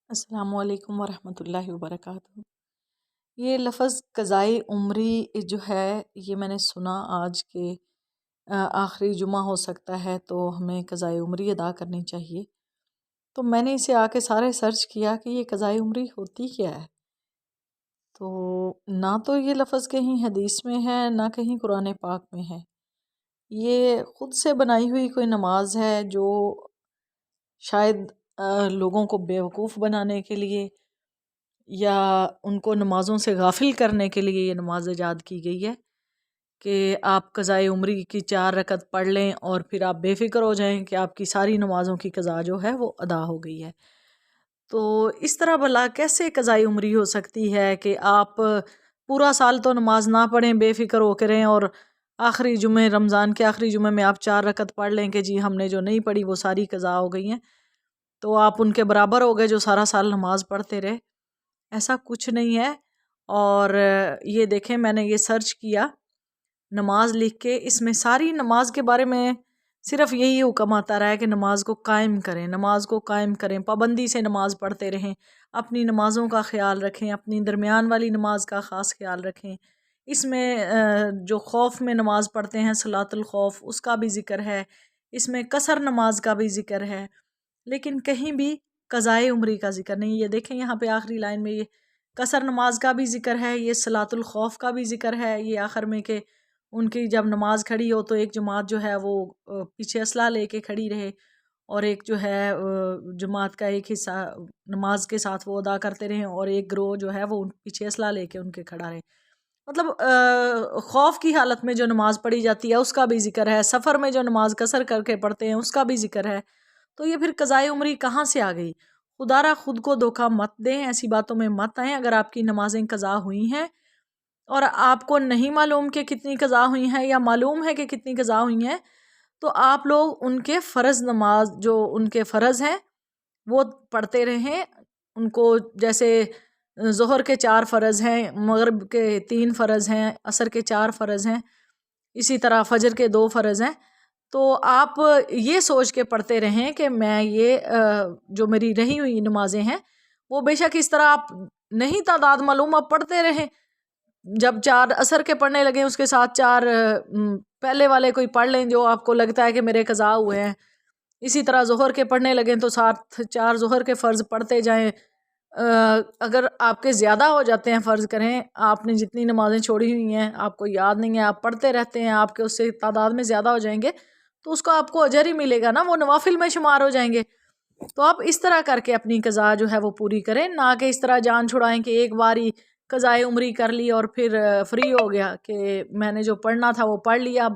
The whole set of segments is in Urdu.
السلام علیکم ورحمۃ اللہ وبرکاتہ۔ یہ لفظ قضائے عمری جو ہے یہ میں نے سنا آج کے آخری جمعہ ہو سکتا ہے تو ہمیں قضائے عمری ادا کرنی چاہیے۔ تو میں نے اسے آ کے سارے سرچ کیا کہ یہ قضائے عمری ہوتی کیا ہے، تو نہ تو یہ لفظ کہیں حدیث میں ہے نہ کہیں قرآن پاک میں ہے۔ یہ خود سے بنائی ہوئی کوئی نماز ہے جو شاید لوگوں کو بیوقوف بنانے کے لیے یا ان کو نمازوں سے غافل کرنے کے لیے یہ نماز ایجاد کی گئی ہے کہ آپ قضائے عمری کی 4 رکعت پڑھ لیں اور پھر آپ بے فکر ہو جائیں کہ آپ کی ساری نمازوں کی قضا جو ہے وہ ادا ہو گئی ہے۔ تو اس طرح بھلا کیسے قضائے عمری ہو سکتی ہے کہ آپ پورا سال تو نماز نہ پڑھیں، بے فکر ہو کے رہیں، اور آخری جمعے رمضان کے آخری جمعے میں آپ 4 رکعت پڑھ لیں کہ جی ہم نے جو نہیں پڑھی وہ ساری قضا ہو گئی ہیں، تو آپ ان کے برابر ہو گئے جو سارا سال نماز پڑھتے رہے۔ ایسا کچھ نہیں ہے۔ اور یہ دیکھیں میں نے یہ سرچ کیا نماز لکھ کے، اس میں ساری نماز کے بارے میں صرف یہی حکم آتا رہا ہے کہ نماز کو قائم کریں، نماز کو قائم کریں، پابندی سے نماز پڑھتے رہیں، اپنی نمازوں کا خیال رکھیں، اپنی درمیان والی نماز کا خاص خیال رکھیں۔ اس میں جو خوف میں نماز پڑھتے ہیں صلاۃ الخوف، اس کا بھی ذکر ہے، اس میں قصر نماز کا بھی ذکر ہے، لیکن کہیں بھی قضائے عمری کا ذکر نہیں۔ یہ دیکھیں یہاں پہ آخری لائن میں یہ قصر نماز کا بھی ذکر ہے، یہ صلاۃ الخوف کا بھی ذکر ہے، یہ آخر میں کہ ان کی جب نماز کھڑی ہو تو ایک جماعت جو ہے وہ پیچھے اسلحہ لے کے کھڑی رہے، اور ایک جو ہے جماعت کا ایک حصہ نماز کے ساتھ وہ ادا کرتے رہیں، اور ایک گروہ جو ہے وہ پیچھے اسلحہ لے کے ان کے کھڑا رہے۔ مطلب خوف کی حالت میں جو نماز پڑھی جاتی ہے اس کا بھی ذکر ہے، سفر میں جو نماز قصر کر کے پڑھتے ہیں اس کا بھی ذکر ہے۔ تو یہ پھر قضائے عمری کہاں سے آ گئی؟ خدا را خود کو دھوکہ مت دیں، ایسی باتوں میں مت آئیں۔ اگر آپ کی نمازیں قضا ہوئی ہیں اور آپ کو نہیں معلوم کہ کتنی قضا ہوئی ہیں یا معلوم ہے کہ کتنی قضا ہوئی ہیں، تو آپ لوگ ان کے فرض نماز جو ان کے فرض ہیں وہ پڑھتے رہیں ان کو، جیسے ظہر کے 4 فرض ہیں، مغرب کے 3 فرض ہیں، عصر کے 4 فرض ہیں، اسی طرح فجر کے 2 فرض ہیں۔ تو آپ یہ سوچ کے پڑھتے رہیں کہ میں یہ جو میری رہی ہوئی نمازیں ہیں وہ بے شک اس طرح آپ نہیں تعداد معلوم، آپ پڑھتے رہیں۔ جب 4 عصر کے پڑھنے لگیں اس کے ساتھ 4 پہلے والے کوئی پڑھ لیں جو آپ کو لگتا ہے کہ میرے قضا ہوئے ہیں، اسی طرح ظہر کے پڑھنے لگیں تو ساتھ 4 ظہر کے فرض پڑھتے جائیں۔ اگر آپ کے زیادہ ہو جاتے ہیں، فرض کریں آپ نے جتنی نمازیں چھوڑی ہوئی ہیں آپ کو یاد نہیں ہے، آپ پڑھتے رہتے ہیں، آپ کے اس سے تعداد میں زیادہ ہو جائیں گے تو اس کو آپ کو اجر ہی ملے گا نا، وہ نوافل میں شمار ہو جائیں گے۔ تو آپ اس طرح کر کے اپنی قضا جو ہے وہ پوری کریں، نہ کہ اس طرح جان چھڑائیں کہ ایک باری قضائے عمری کر لی اور پھر فری ہو گیا کہ میں نے جو پڑھنا تھا وہ پڑھ لیا، اب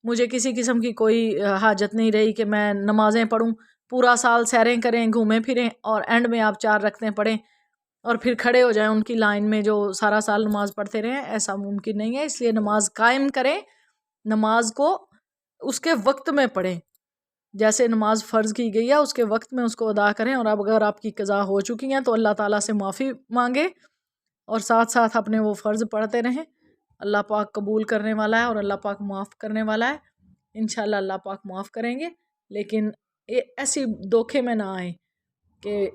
مجھے کسی قسم کی کوئی حاجت نہیں رہی کہ میں نمازیں پڑھوں، پورا سال سیریں کریں، گھومیں پھریں، اور اینڈ میں آپ 4 رکعتیں پڑھیں اور پھر کھڑے ہو جائیں ان کی لائن میں جو سارا سال نماز پڑھتے رہیں۔ ایسا ممکن نہیں ہے۔ اس لیے نماز قائم کریں، نماز کو اس کے وقت میں پڑھیں، جیسے نماز فرض کی گئی ہے اس کے وقت میں اس کو ادا کریں، اور اب اگر آپ کی قضا ہو چکی ہیں تو اللہ تعالیٰ سے معافی مانگیں اور ساتھ ساتھ اپنے وہ فرض پڑھتے رہیں۔ اللہ پاک قبول کرنے والا ہے اور اللہ پاک معاف کرنے والا ہے، انشاءاللہ اللہ پاک معاف کریں گے۔ لیکن ایسی دھوکے میں نہ آئیں کہ